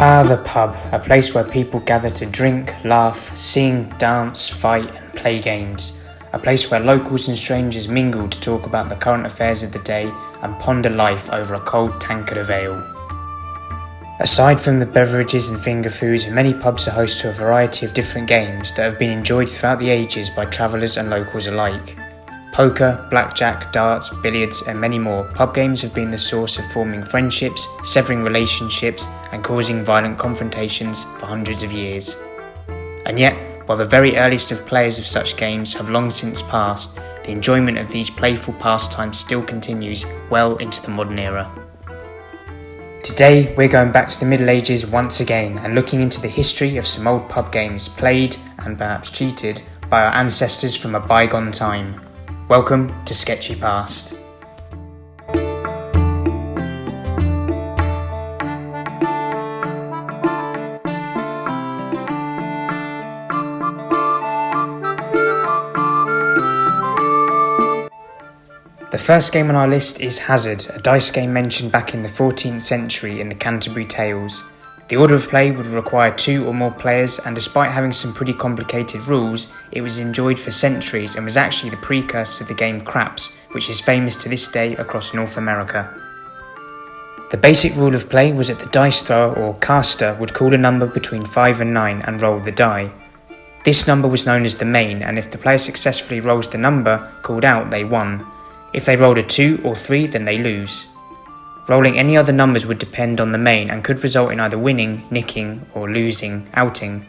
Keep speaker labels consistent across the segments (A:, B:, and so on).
A: Ah, the pub, a place where people gather to drink, laugh, sing, dance, fight and play games. A place where locals and strangers mingle to talk about the current affairs of the day and ponder life over a cold tankard of ale. Aside from the beverages and finger foods, many pubs are host to a variety of different games that have been enjoyed throughout the ages by travellers and locals alike. Poker, blackjack, darts, billiards and many more, pub games have been the source of forming friendships, severing relationships and causing violent confrontations for hundreds of years. And yet, while the very earliest of players of such games have long since passed, the enjoyment of these playful pastimes still continues well into the modern era. Today, we're going back to the Middle Ages once again and looking into the history of some old pub games played, and perhaps cheated, by our ancestors from a bygone time. Welcome to Sketchy Past. The first game on our list is Hazard, a dice game mentioned back in the 14th century in the Canterbury Tales. The order of play would require 2 or more players, and despite having some pretty complicated rules, it was enjoyed for centuries and was actually the precursor to the game Craps, which is famous to this day across North America. The basic rule of play was that the dice thrower or caster would call a number between 5 and 9 and roll the die. This number was known as the main, and if the player successfully rolls the number called out, they won. If they rolled a 2 or 3, then they lose. Rolling any other numbers would depend on the main and could result in either winning, nicking, or losing, outing.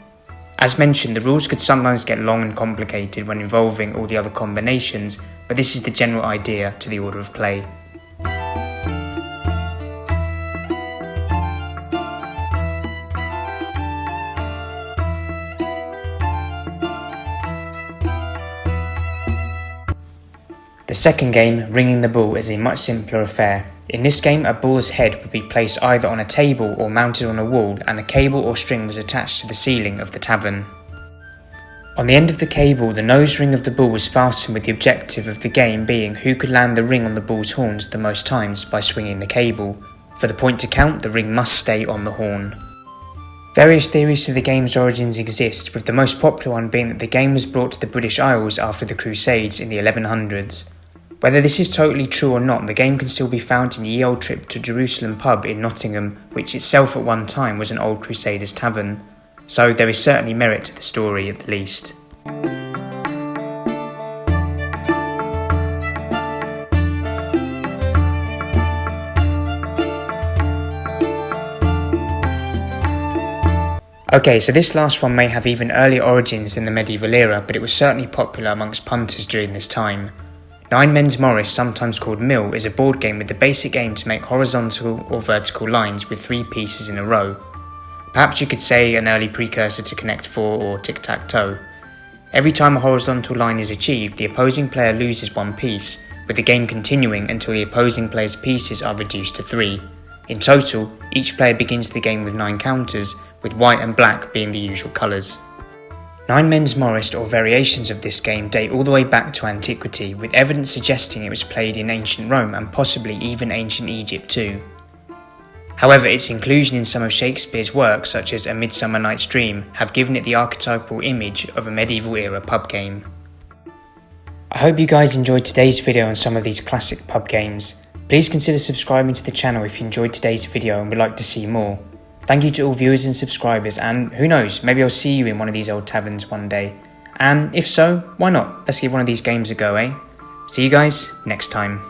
A: As mentioned, the rules could sometimes get long and complicated when involving all the other combinations, but this is the general idea to the order of play. The second game, Ringing the Ball, is a much simpler affair. In this game, a bull's head would be placed either on a table or mounted on a wall, and a cable or string was attached to the ceiling of the tavern. On the end of the cable, the nose ring of the bull was fastened, with the objective of the game being who could land the ring on the bull's horns the most times by swinging the cable. For the point to count, the ring must stay on the horn. Various theories to the game's origins exist, with the most popular one being that the game was brought to the British Isles after the Crusades in the 1100s. Whether this is totally true or not, the game can still be found in Ye Olde Trip to Jerusalem pub in Nottingham, which itself at one time was an old Crusaders tavern. So there is certainly merit to the story at the least. Okay, so this last one may have even earlier origins than the medieval era, but it was certainly popular amongst punters during this time. Nine Men's Morris, sometimes called Mill, is a board game with the basic aim to make horizontal or vertical lines with 3 pieces in a row. Perhaps you could say an early precursor to Connect 4 or Tic-Tac-Toe. Every time a horizontal line is achieved, the opposing player loses 1 piece, with the game continuing until the opposing player's pieces are reduced to 3. In total, each player begins the game with 9 counters, with white and black being the usual colours. Nine Men's Morris, or variations of this game, date all the way back to antiquity, with evidence suggesting it was played in ancient Rome and possibly even ancient Egypt too. However, its inclusion in some of Shakespeare's works, such as A Midsummer Night's Dream, have given it the archetypal image of a medieval era pub game. I hope you guys enjoyed today's video on some of these classic pub games. Please consider subscribing to the channel if you enjoyed today's video and would like to see more. Thank you to all viewers and subscribers, and who knows, maybe I'll see you in one of these old taverns one day. And if so, why not? Let's give one of these games a go, eh? See you guys next time.